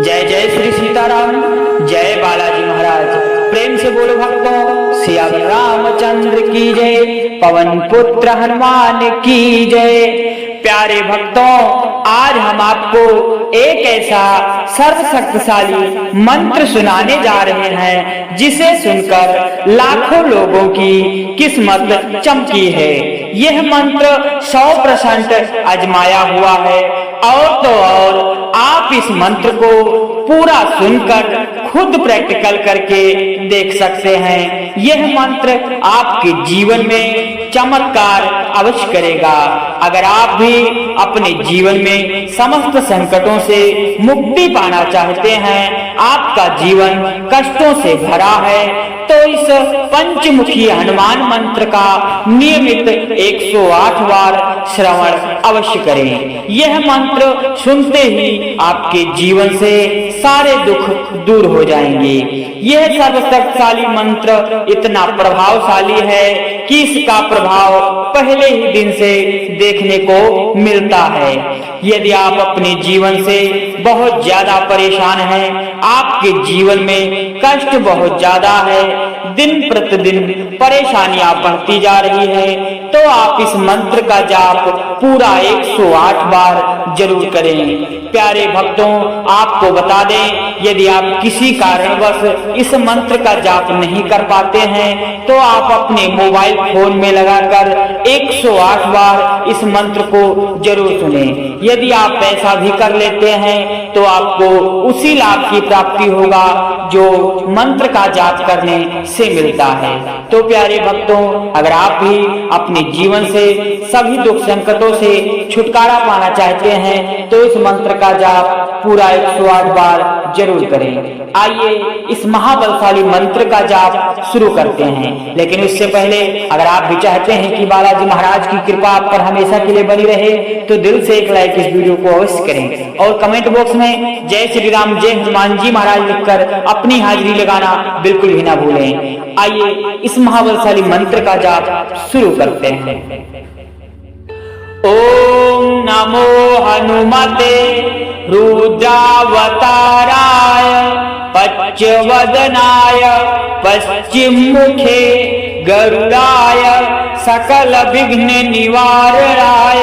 जय जय श्री सीताराम, जय बालाजी महाराज। प्रेम से बोलो भक्तों, सियावर रामचंद्र की जय, पवन पुत्र हनुमान की जय। प्यारे भक्तों, आज हम आपको एक ऐसा सर्वशक्तिशाली मंत्र सुनाने जा रहे हैं जिसे सुनकर लाखों लोगों की किस्मत चमकी है। यह मंत्र 100% आजमाया हुआ है और तो और आप इस मंत्र को पूरा सुनकर खुद प्रैक्टिकल करके देख सकते हैं। यह मंत्र आपके जीवन में चमत्कार अवश्य करेगा। अगर आप भी अपने जीवन में समस्त संकटों से मुक्ति पाना चाहते हैं, आपका जीवन कष्टों से भरा है, तो इस पंचमुखी हनुमान मंत्र का नियमित 108 बार श्रवण अवश्य करें। यह मंत्र सुनते ही आपके जीवन से सारे दुख दूर हो जाएंगे। यह सर्वशक्तिशाली मंत्र इतना प्रभावशाली है कि इसका प्रभाव पहले ही दिन से देखने को मिलता है। यदि आप अपने जीवन से बहुत ज्यादा परेशान हैं, आपके जीवन में कष्ट बहुत ज्यादा है, दिन प्रतिदिन परेशानियां बढ़ती जा रही है, तो आप इस मंत्र का जाप पूरा 108 बार जरूर करें। प्यारे भक्तों, आपको बता दें, यदि आप किसी कारणवश इस मंत्र का जाप नहीं कर पाते हैं, तो आप अपने मोबाइल फोन में लगाकर 108 बार इस मंत्र को जरूर सुनें। यदि आप ऐसा भी कर लेते हैं तो आपको उसी लाभ की प्राप्ति होगा जो मंत्र का जाप करने से मिलता है। तो प्यारे भक्तों, अगर आप भी अपने जीवन से सभी दुख संकटों से छुटकारा पाना चाहते हैं, तो इस मंत्र का जाप पूरा 108 बार जरूर करें। आइए इस महाबलशाली मंत्र का जाप शुरू करते हैं। लेकिन उससे पहले अगर आप भी चाहते हैं कि बालाजी महाराज की कृपा आप पर हमेशा के लिए बनी रहे, तो दिल से एक लाइक इस वीडियो को अवश्य करें और कमेंट बॉक्स में जय श्री राम, जय हनुमान जी महाराज लिखकर अपनी हाजिरी लगाना बिल्कुल भी ना भूलें। आइए इस महाबलशाली मंत्र का जाप शुरू करते हैं। ओम नमो हनुमते रुद्रावताराय पच्चवदनाय पश्चिम मुखे गरुड़ाय सकल विघ्न निवारणाय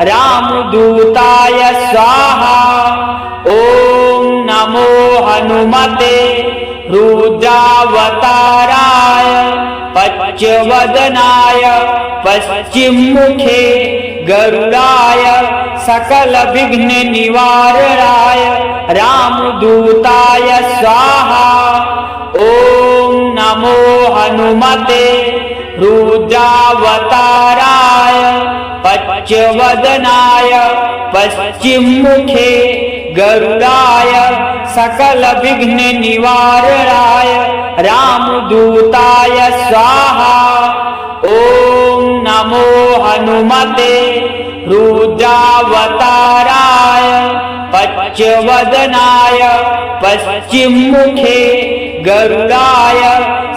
रामदूताय स्वाहा। ओम नमो हनुमते रुद्रावताराय पच्चवदनाय पश्चिम मुखे गरुड़ाय सकल विघ्न निवारणाय रामदूताय स्वाहा। ओम नमो हनुमते रुद्रावताराय पच्चवदनाय पश्चिम मुखे गरुड़ाय सकल विघ्न निवारणाय रामदूताय स्वाहा। ओम नमो हनुमते रुद्रावताराय पच्चवदनाय पश्चिम मुखे गरुड़ाय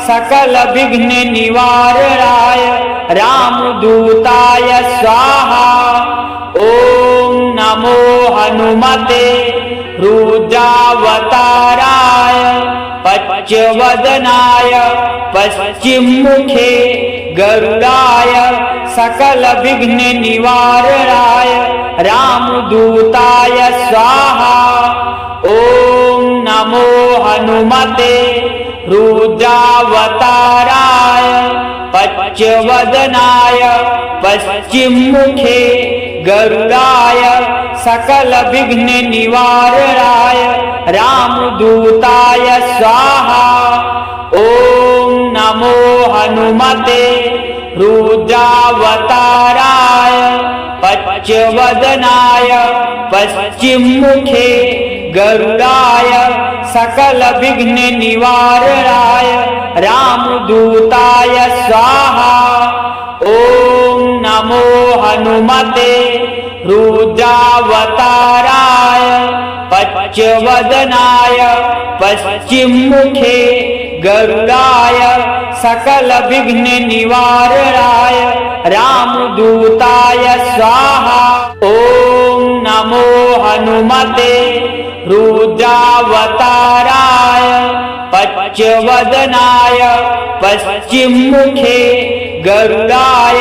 सकल विघ्न निवारणाय रामदूताय स्वाहा। ओम नमो हनुमते रुद्रावताराय पच्चवदनाय पश्चिम मुखे गरुड़ाय सकल विघ्न निवारणाय रामदूताय स्वाहा। ओम नमो हनुमते रुद्रावताराय पच्चवदनाय पश्चिम मुखे गरुड़ाय सकल विघ्न निवारणाय रामदूताय स्वाहा। ओम नमो हनुमते रुद्रावताराय पच्चवदनाय पश्चिम मुखे गरुड़ाय सकल विघ्न निवारणाय रामदूताय स्वाहा। ओम नमो हनुमते रुद्रावताराय पच्चवदनाय पश्चिम मुखे गरुड़ाय सकल विघ्न निवारणाय रामदूताय स्वाहा। ओम नमो हनुमते रुद्रावताराय पच्चवदनाय पश्चिममुखे गरुडाय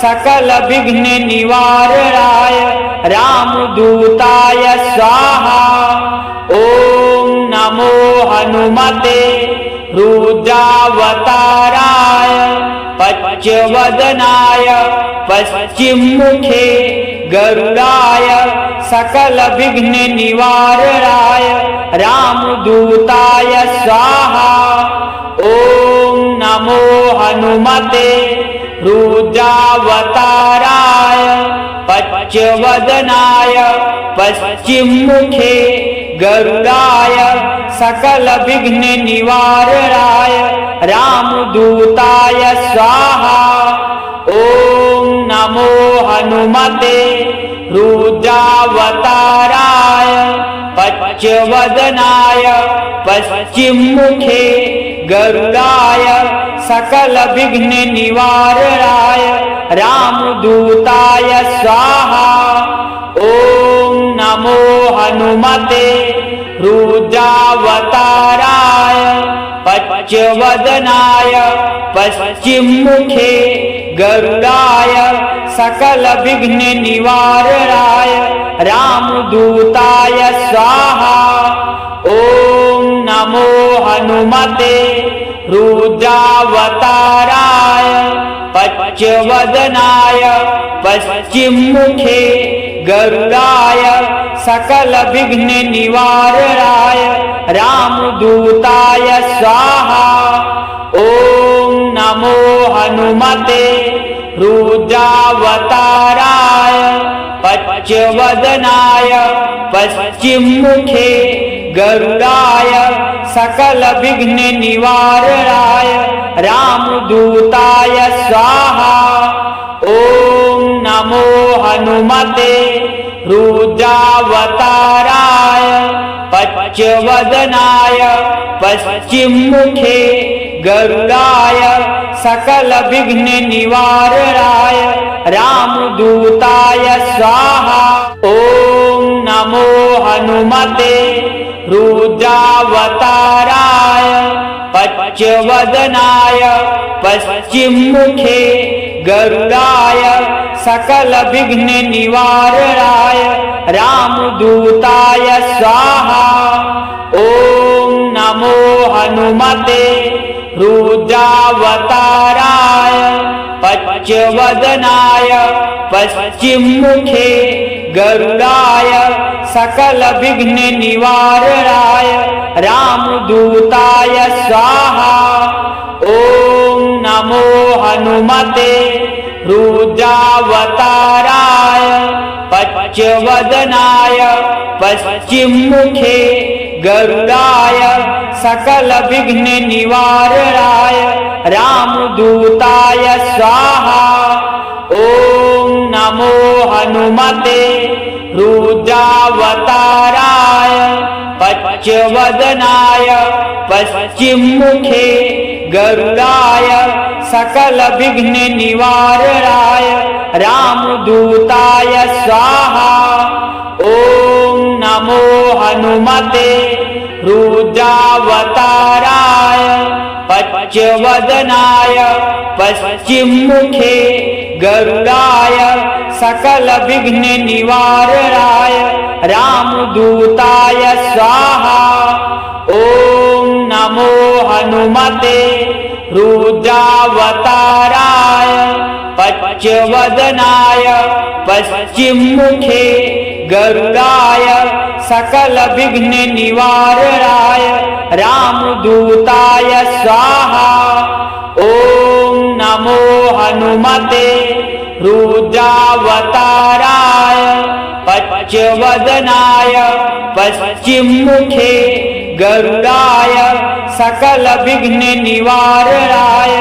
सकल विघ्न निवारणाय रामदूताय स्वाहा। ओम नमो हनुमते रुद्रावताराय पच्चवदनाय पश्चिममुखे गरुडाय सकल विघ्न निवारणाय रामदूताय स्वाहा। ओम नमो हनुमते रुद्रावताराय पच्चवदनाय पश्चिममुखे गरुडाय सकल विघ्न निवारणाय रामदूताय स्वाहा। ओम नमो हनुमते रुद्रावताराय पच्चवदनाय पश्चिममुखे गरुडाय सकल विघ्न निवारणाय रामदूताय स्वाहा। ओम नमो हनुमते रुद्रावताराय पच्चवदनाय पश्चिममुखे गरुडाय सकल विघ्न निवारणाय रामदूताय स्वाहा। ओम नमो हनुमते रुद्रावताराय पच्चवदनाय पश्चिममुखे गरुडाय सकल विघ्न निवारणाय रामदूताय स्वाहा। ओम नमो हनुमते रुद्रावताराय पच्चवदनाय पश्चिममुखे गरुडाय सकल विघ्न निवारणाय रामदूताय स्वाहा। ओम नमो हनुमते रुद्रावताराय पच्चवदनाय पश्चिममुखे गरुडाय सकल विघ्न निवारणाय रामदूताय स्वाहा। ओम नमो हनुमते रुद्रावताराय पच्चवदनाय पश्चिममुखे गरुडाय सकल विघ्न निवारणाय रामदूताय स्वाहा। ओम नमो हनुमते रुद्रावताराय पच्चवदनाय पश्चिममुखे गरुडाय सकल विघ्न निवारणाय रामदूताय स्वाहा। ओम नमो हनुमते रुद्रावताराय पच्चवदनाय पश्चिममुखे गरुडाय सकल विघ्न निवारणाय रामदूताय स्वाहा। ओम नमो हनुमते रुद्रावताराय पच्चवदनाय पश्चिममुखे गरुडाय सकल विघ्न निवारणाय रामदूताय स्वाहा। ओम नमो हनुमते रुद्रावताराय पच्चवदनाय पश्चिममुखे गरुडाय सकल विघ्न निवारणाय रामदूताय स्वाहा। ओम नमो हनुमते रुद्रावताराय पच्चवदनाय पश्चिममुखे गरुडाय सकल विघ्न निवारणाय रामदूताय स्वाहा। ओम नमो हनुमते रुद्रावताराय पच्चवदनाय पश्चिममुखे गरुडाय सकल विघ्न निवारणाय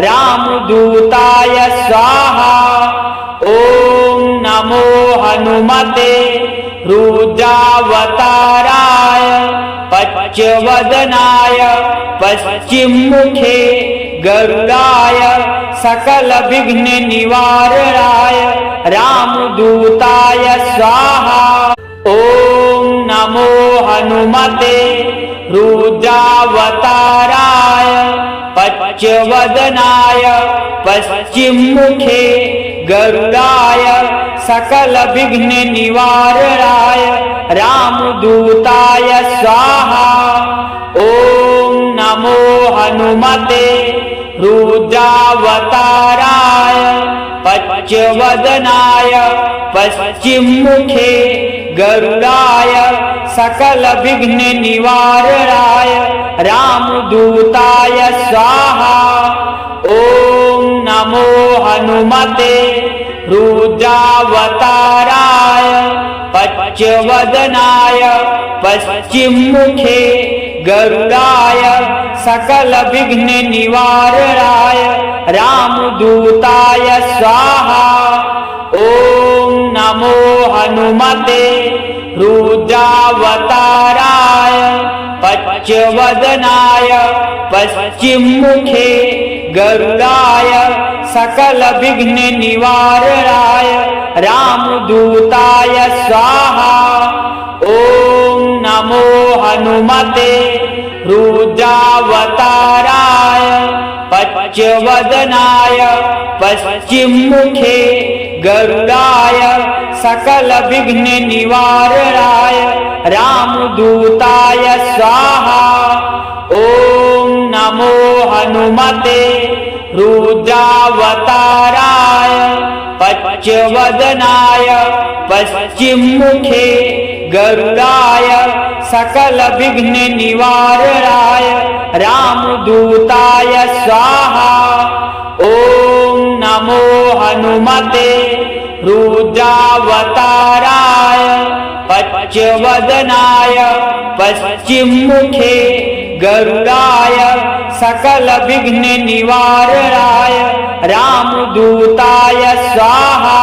रामदूताय स्वाहा। ओम नमो हनुमते रुद्रावताराय पच्चवदनाय पश्चिममुखे गरुडाय सकल विघ्न निवारणाय रामदूताय स्वाहा। ओम नमो हनुमते रुद्रावताराय पच्चवदनाय पश्चिममुखे गरुडाय सकल विघ्न निवारणाय रामदूताय स्वाहा। ओम नमो हनुमते रुद्रावताराय पच्चवदनाय पश्चिममुखे गरुडाय सकल विघ्न निवारणाय रामदूताय स्वाहा। ओम नमो हनुमते रुद्रावताराय पच्चवदनाय पश्चिममुखे गरुडाय सकल विघ्न निवारणाय रामदूताय स्वाहा। ओम नमो हनुमते रुद्रावताराय पच्चवदनाय पश्चिममुखे गरुडाय सकल विघ्न निवारणाय रामदूताय स्वाहा। ओम नमो हनुमते रुद्रावताराय पच्चवदनाय पश्चिममुखे गरुडाय सकल विघ्न निवारणाय रामदूताय स्वाहा। ओम नमो हनुमते रुद्रावताराय पच्चवदनाय पश्चिममुखे गरुडाय सकल विघ्न निवारणाय रामदूताय स्वाहा। ओम नमो हनुमते रुद्रावताराय पच्चवदनाय पश्चिममुखे गरुडाय सकल विघ्न निवारणाय रामदूताय स्वाहा।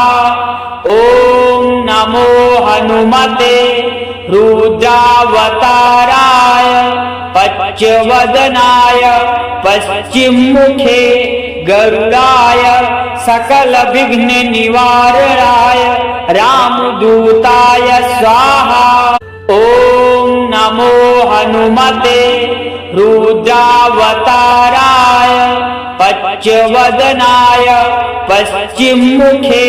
ओम नमो हनुमते रुद्रावताराय पच्चवदनाय पश्चिममुखे गरुडाय सकल विघ्न निवारणाय रामदूताय स्वाहा। ओम नमो हनुमते रुद्रावताराय पच्चवदनाय पश्चिममुखे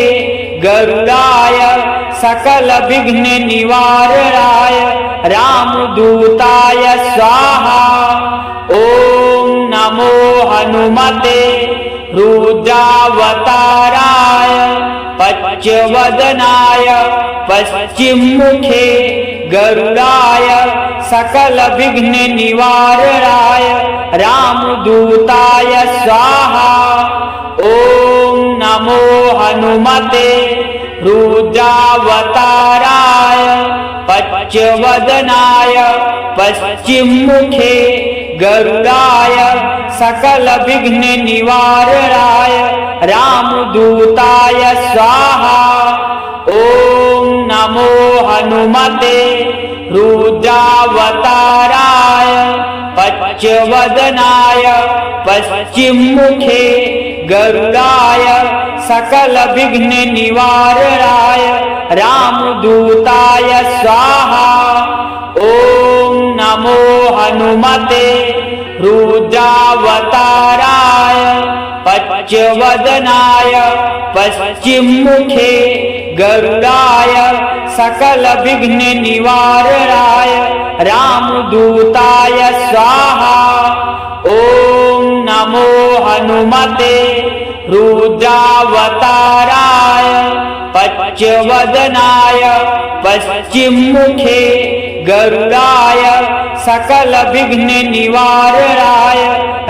गरुडाय सकल विघ्न निवारणाय रामदूताय स्वाहा। ओम नमो हनुमते रुद्रावताराय पच्चवदनाय पश्चिममुखे गरुडाय सकल विघ्न निवारणाय रामदूताय स्वाहा। ओम नमो हनुमते रुद्रावताराय पच्चवदनाय पश्चिममुखे गरुडाय सकल विघ्न निवारणाय रामदूताय स्वाहा। ओम नमो हनुमते रुद्रावताराय पच्चवदनाय पश्चिममुखे गरुडाय सकल विघ्न निवारणाय रामदूताय स्वाहा। ओम नमो हनुमते रुद्रावताराय पच्चवदनाय पश्चिममुखे गरुडाय सकल विघ्न निवारणाय रामदूताय स्वाहा। ओम नमो हनुमते रुद्रावताराय पच्चवदनाय पश्चिममुखे गरुडाय सकल विघ्न निवारणाय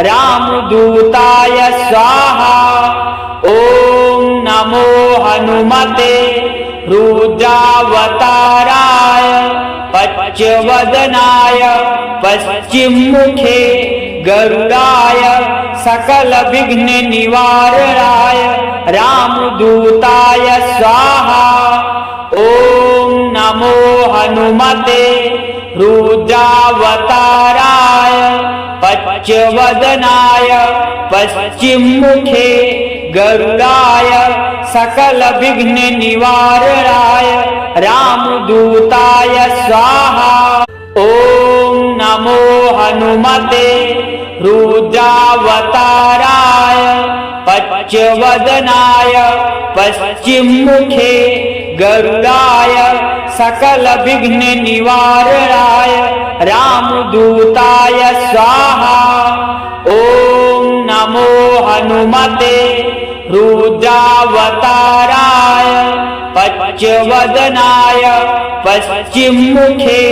रामदूताय स्वाहा। ओम नमो हनुमते रुद्रावताराय पच्चवदनाय पश्चिममुखे गरुडाय सकल विघ्न निवारणाय रामदूताय स्वाहा। ओम नमो हनुमते रुद्रावताराय पच्यवदनाय पश्चिममुखे गरुडाय सकल विघ्न निवारणाय रामदूताय स्वाहा। ओम नमो हनुमते रुद्रावताराय पच्यवदनाय पश्चिममुखे गरुडाय सकल विघ्न निवारणाय रामदूताय स्वाहा। ओम नमो हनुमते रुद्रावताराय पच्यवदनाय पश्चिममुखे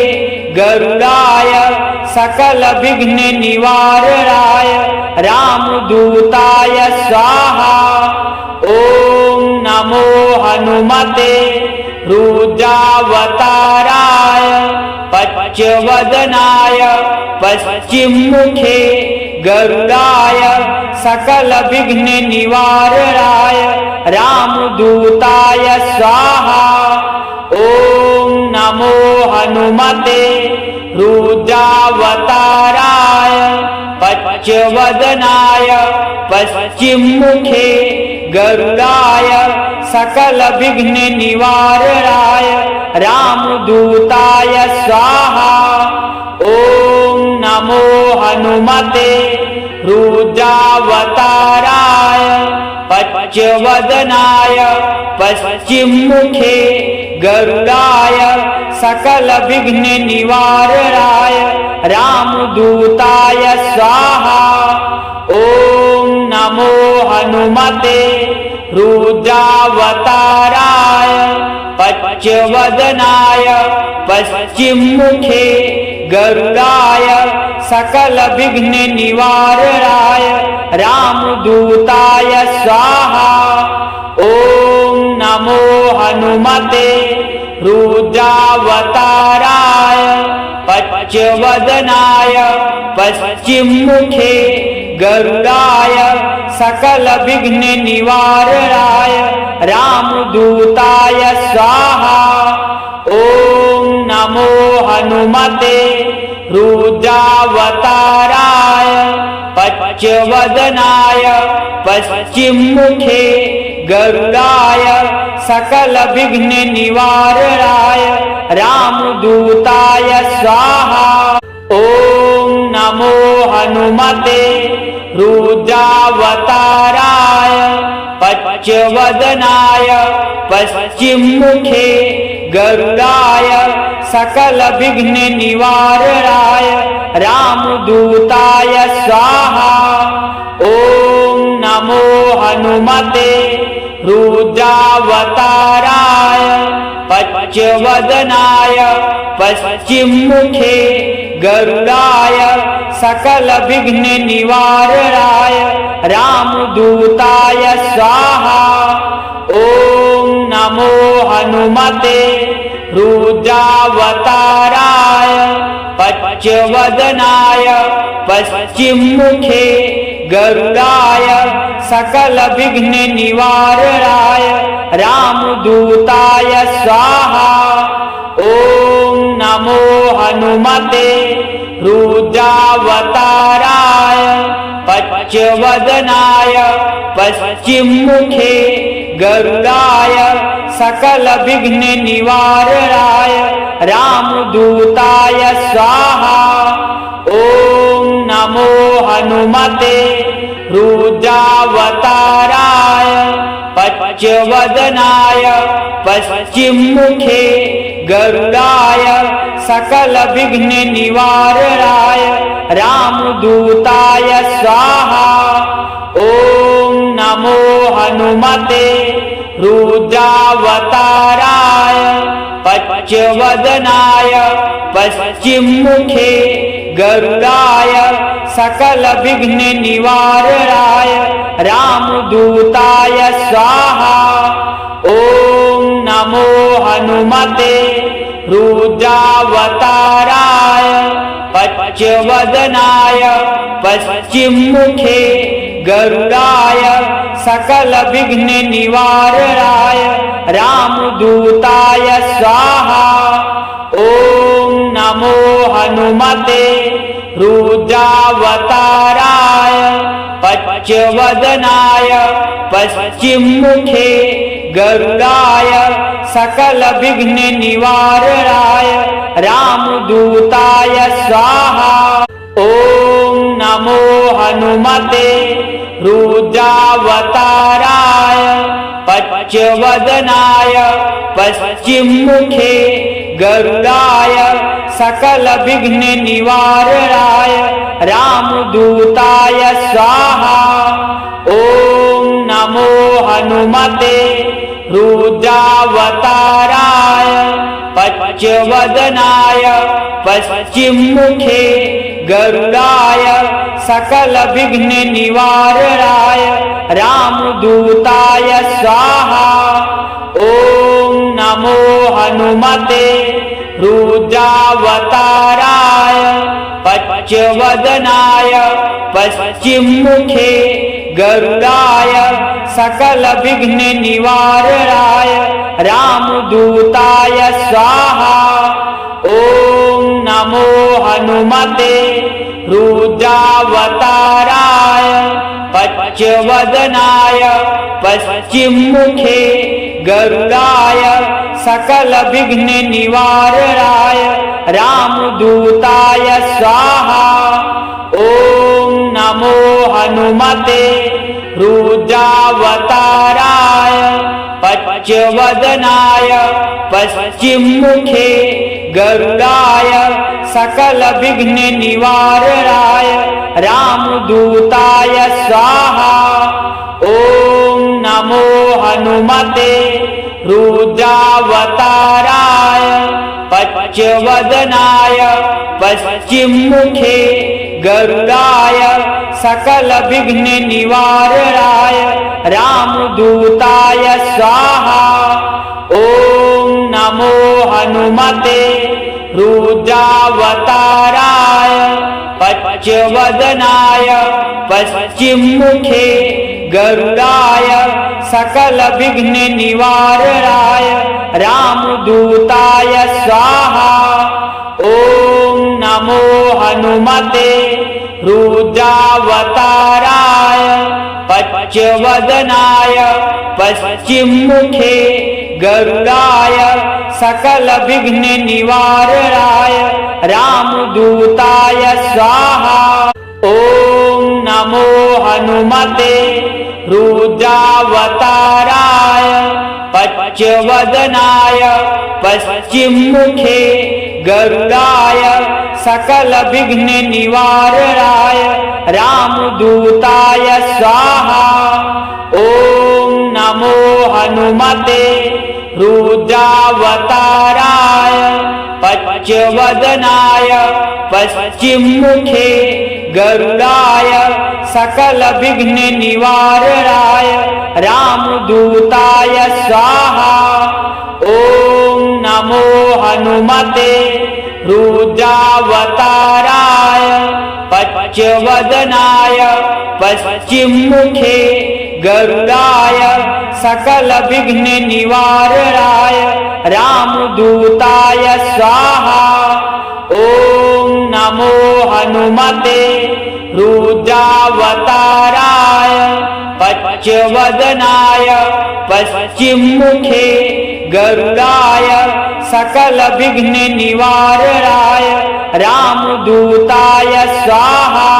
गरुडाय सकल विघ्न निवारणाय रामदूताय स्वाहा। ओम नमो हनुमते रुद्रावताराय पच्यवदनाय पश्चिममुखे गरुडाय सकल विघ्न निवारणाय रामदूताय स्वाहा। ओम नमो हनुमते रुद्रावताराय पच्यवदनाय पश्चिममुखे गरुडाय सकल विघ्न निवारणाय रामदूताय स्वाहा। ओम नमो हनुमते रुद्रावताराय पच्यवदनाय पश्चिममुखे गरुडाय सकल विघ्न निवारणाय रामदूताय स्वाहा। ओम नमो हनुमते रुद्रावताराय पच्यवदनाय पश्चिममुखे गरुडाय सकल विघ्न निवारणाय रामदूताय स्वाहा। ओम नमो हनुमते रुद्रावताराय पच्यवदनाय पश्चिममुखे गरुडाय सकल विघ्न निवारणाय रामदूताय स्वाहा। ओम नमो हनुमते रुद्रावताराय पच्यवदनाय पश्चिममुखे गरुडाय सकल विघ्न निवारणाय रामदूताय स्वाहा। ओम नमो हनुमते रुद्रावताराय पच्यवदनाय पश्चिममुखे गरुडाय सकल विघ्न निवारणाय रामदूताय स्वाहा। ओम नमो हनुमते रुद्रावताराय पच्यवदनाय पश्चिममुखे गरुडाय सकल विघ्न निवारणाय रामदूताय स्वाहा। ओम नमो हनुमते रुद्रावताराय पच्यवदनाय पश्चिममुखे गरुडाय सकल विघ्न निवारणाय रामदूताय स्वाहा। ओम नमो हनुमते रुद्रावताराय पच्यवदनाय पश्चिममुखे गरुडाय सकल विघ्न निवारणाय रामदूताय स्वाहा। ओम नमो हनुमते रुद्रावताराय पच्यवदनाय पश्चिममुखे गरुडाय सकल विघ्न निवारणाय रामदूताय स्वाहा। ओम नमो हनुमते रुद्रावताराय पच्यवदनाय पश्चिममुखे गरुडाय सकल विघ्न निवारणाय रामदूताय स्वाहा। ओम नमो हनुमते रुद्रावताराय पच्यवदनाय पश्चिममुखे गरुडाय सकल विघ्न निवारणाय रामदूताय स्वाहा। ओम नमो नमो हनुमते रुद्रावताराय पच्चवदनाय पश्चिममुखे गरुडाय सकल विघ्न निवारणाय रामदूताय स्वाहा। ओम नमो हनुमते रुद्रावताराय पच्चवदनाय पश्चिममुखे गरुडाय सकल विघ्न निवारणाय रामदूताय स्वाहा। ओम नमो हनुमते रुद्रावताराय पच्चवदनाय पश्चिममुखे गरुडाय सकल विघ्न निवारणाय रामदूताय स्वाहा। ओम नमो हनुमते रुद्रावताराय पच्चवदनाय पश्चिममुखे गरुडाय सकल विघ्न निवारणाय रामदूताय स्वाहा। ओम नमो हनुमते रुद्रावताराय पच्चवदनाय पश्चिममुखे गरुडाय सकल विघ्न निवारणाय रामदूताय स्वाहा। ओम नमो हनुमते रुद्रावताराय पच्चवदनाय पश्चिममुखे गरुडाय सकल विघ्न निवारणाय रामदूताय स्वाहा। ओम नमो हनुमते रुद्रावताराय पच्चवदनाय पश्चिममुखे गरुडाय सकल विघ्न निवारणाय रामदूताय स्वाहा। ओम नमो हनुमते रुद्रावताराय पच्चवदनाय पश्चिममुखे गरुडाय सकल विघ्न निवारणाय रामदूताय स्वाहा। ओम नमो हनुमते रुद्रावताराय पच्चवदनाय पश्चिममुखे गरुडाय सकल विघ्न निवारणाय रामदूताय स्वाहा। ओम नमो हनुमते रुद्रावताराय पच्चवदनाय पश्चिममुखे गरुडाय सकल विघ्न निवारणाय रामदूताय स्वाहा। ओम नमो हनुमते रुद्रावताराय पच्चवदनाय पश्चिममुखे गरुडाय सकल विघ्न निवारणाय रामदूताय स्वाहा। ओम नमो हनुमते रुद्रावताराय पच्चवदनाय पश्चिममुखे गरुडाय सकल विघ्न निवारणाय रामदूताय स्वाहा। ओम नमो हनुमते रुद्रावताराय पच्चवदनाय पश्चिममुखे गरुडाय सकल विघ्न निवारणाय रामदूताय स्वाहा।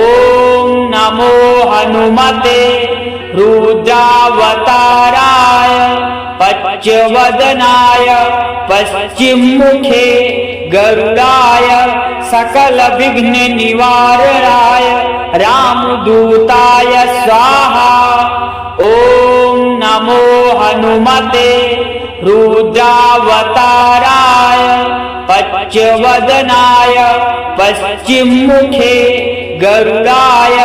ओम नमो हनुमते रुद्रावताराय पच्चवदनाय पश्चिममुखे गरुडाय सकल विघ्न निवारणाय रामदूताय स्वाहा। ओम नमो हनुमते रुद्रावताराय पच्चवदनाय पश्चिममुखे गरुडाय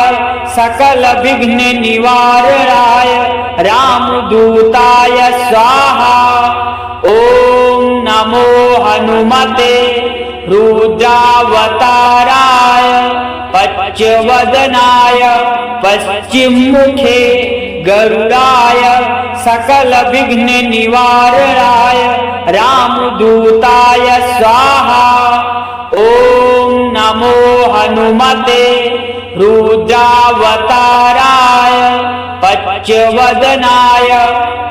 सकल विघ्न निवारणाय रामदूताय स्वाहा। ओम नमो हनुमते रुद्रावताराय पच्चवदनाय पश्चिममुखे गरुडाय सकल विघ्न निवारणाय रामदूताय स्वाहा। ॐ नमो हनुमते रुद्रावताराय पच्चवदनाय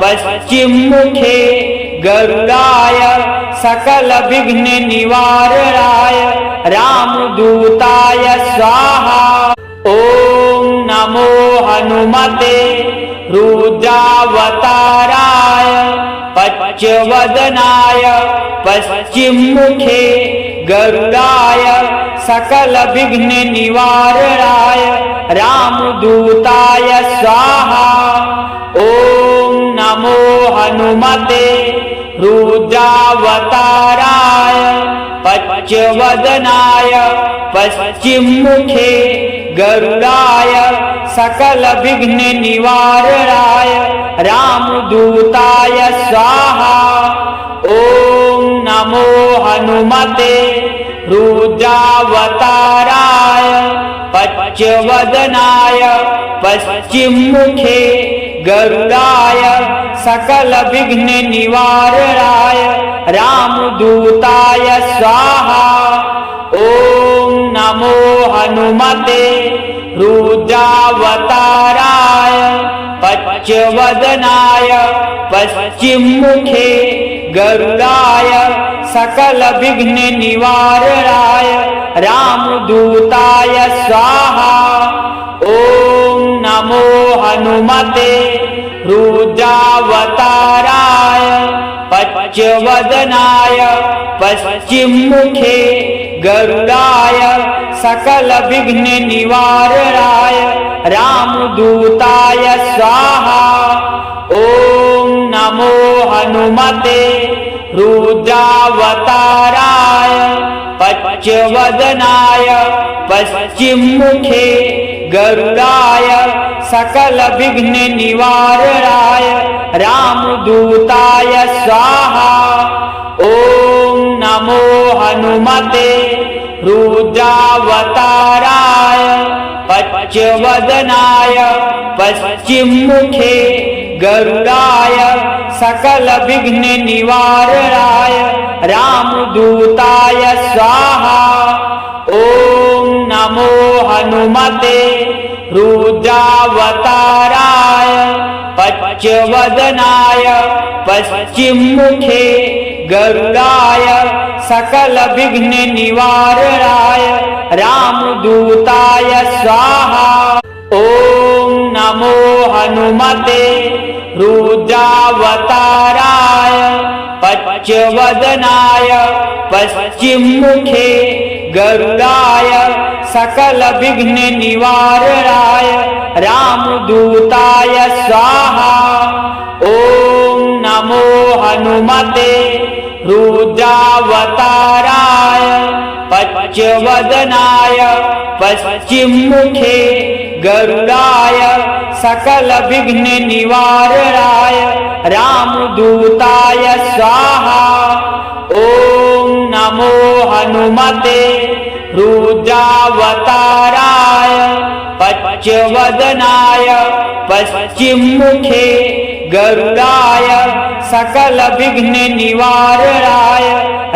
पश्चिममुखे गरुडाय सकल विघ्न निवारणाय रामदूताय स्वाहा। ॐ नमो हनुमते रुद्रावताराय पच्चवदनाय पश्चिममुखे गरुडाय सकल विघ्न निवारणाय रामदूताय स्वाहा। ॐ नमो हनुमते रुद्रावताराय पच्चवदनाय पश्चिममुखे गरुडाय सकल विघ्न निवारणाय रामदूताय स्वाहा। ॐ नमो हनुमते रुद्रावताराय पच्चवदनाय पश्चिममुखे गरुडाय सकल विघ्न निवारणाय रामदूताय स्वाहा। ॐ नमो हनुमते रुद्रावताराय पच्चवदनाय पश्चिममुखे गरुडाय सकल विघ्न निवारणाय रामदूताय स्वाहा। ॐ नमो हनुमते रुद्रावताराय पच्चवदनाय पश्चिममुखे गरुडाय सकल विघ्न निवारणाय रामदूताय स्वाहा। ॐ नमो हनुमते रुद्रावताराय पच्चवदनाय पश्चिममुखे गरुडाय सकल विघ्न निवारणाय रामदूताय स्वाहा। ॐ नमो हनुमते रुद्रावताराय पच्चवदनाय पश्चिममुखे गरुडाय सकल विघ्न निवारणाय रामदूताय स्वाहा। ॐ नमो हनुमते रुद्रावताराय पच्चवदनाय पश्चिममुखे गरुडाय सकल विघ्न निवारणाय रामदूताय स्वाहा। ॐ नमो हनुमते रुद्रावताराय पच्चवदनाय पश्चिममुखे गरुडाय सकल विघ्न निवारणाय रामदूताय स्वाहा। ॐ नमो हनुमते रुद्रावताराय पच्चवदनाय पश्चिममुखे गरुडाय सकल विघ्न निवारणाय रामदूताय स्वाहा। ॐ नमो हनुमते रुद्रावताराय पच्चवदनाय पश्चिममुखे गरुडाय सकल विघ्न निवारणाय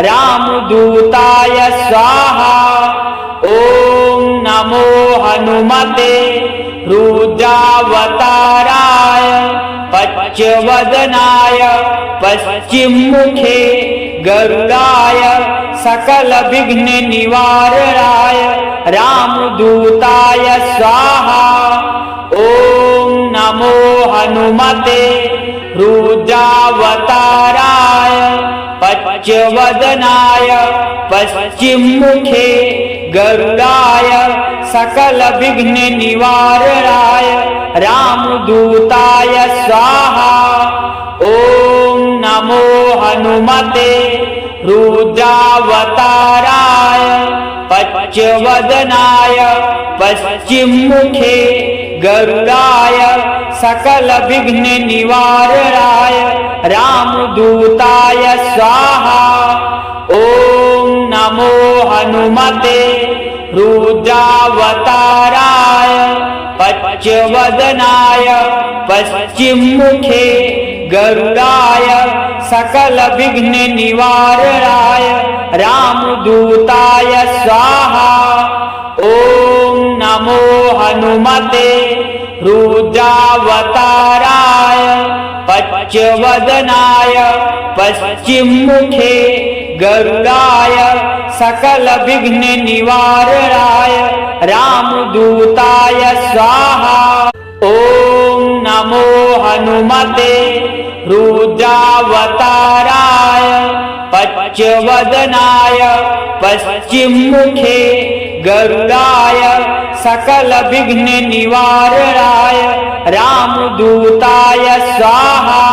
रामदूताय स्वाहा। ॐ नमो हनुमते रुद्रावताराय पच्चवदनाय पश्चिममुखे गरुडाय सकल विघ्न निवारणाय रामदूताय स्वाहा। ॐ नमो हनुमते रुद्रावताराय पच्चवदनाय पश्चिममुखे गरुडाय सकल विघ्न निवारणाय रामदूताय स्वाहा। ॐ नमो हनुमते रुद्रावताराय पच्चवदनाय पश्चिममुखे गरुडाय सकल विघ्न निवारणाय रामदूताय स्वाहा। ॐ नमो हनुमते रुद्रावताराय पच्यवदनाय पश्चिममुखे गरुडाय सकल विघ्न निवारणाय रामदूताय स्वाहा। ओम नमो हनुमते रुद्रावताराय पच्यवदनाय पश्चिममुखे गरुडाय सकल विघ्न निवारणाय रामदूताय स्वाहा। ओम नमो हनुमते रुद्रावताराय पच्यवदनाय पश्चिममुखे गरुडाय सकल विघ्न निवारणाय रामदूताय स्वाहा।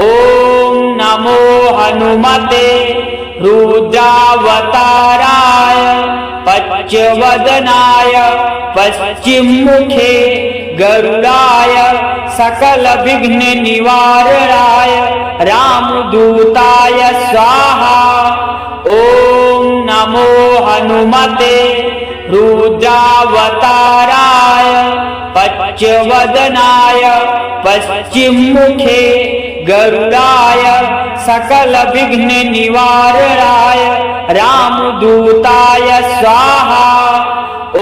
ओम नमो हनुमते रुद्रावताराय पच्यवदनाय पश्चिममुखे गरुडाय सकल विघ्न निवारणाय रामदूताय स्वाहा। ओम नमो हनुमते रुद्रावताराय पच्यवदनाय पश्चिममुखे गरुडाय सकल विघ्न निवारणाय रामदूताय स्वाहा।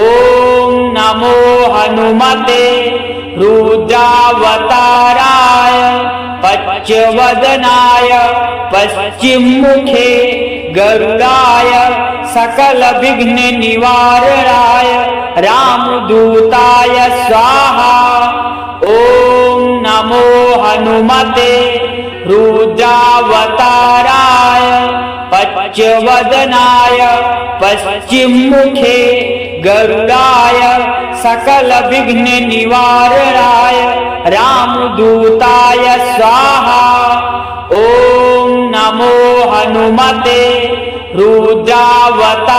ओम नमो हनुमते रुद्रावताराय पच्यवदनाय पश्चिममुखे गरुडाय सकल विघ्न निवारणाय रामदूताय स्वाहा। ओम नमो हनुमते रुद्रावताराय पच्यवदनाय पश्चिममुखे गरुडाय सकल विघ्न निवारणाय रामदूताय स्वाहा। ओम नमो हनुमते रुद्रावताराय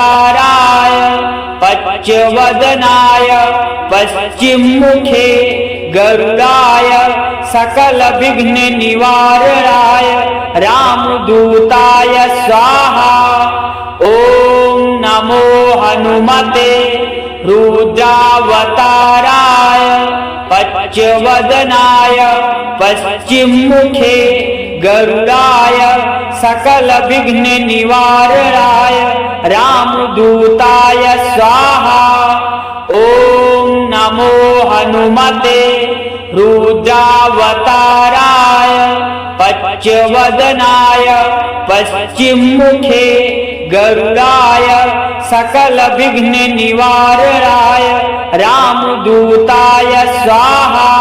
पच्यवदनाय पश्चिममुखे गरुडाय सकल विघ्न निवारणाय रामदूताय स्वाहा। ओम नमो हनुमते रुद्रावताराय पच्यवदनाय पश्चिममुखे गरुडाय सकल विघ्न निवारणाय रामदूताय स्वाहा। ओम नमो हनुमते रुद्रावताराय पच्यवदनाय पश्चिममुखे गरुडाय सकल विघ्न निवारणाय रामदूताय स्वाहा।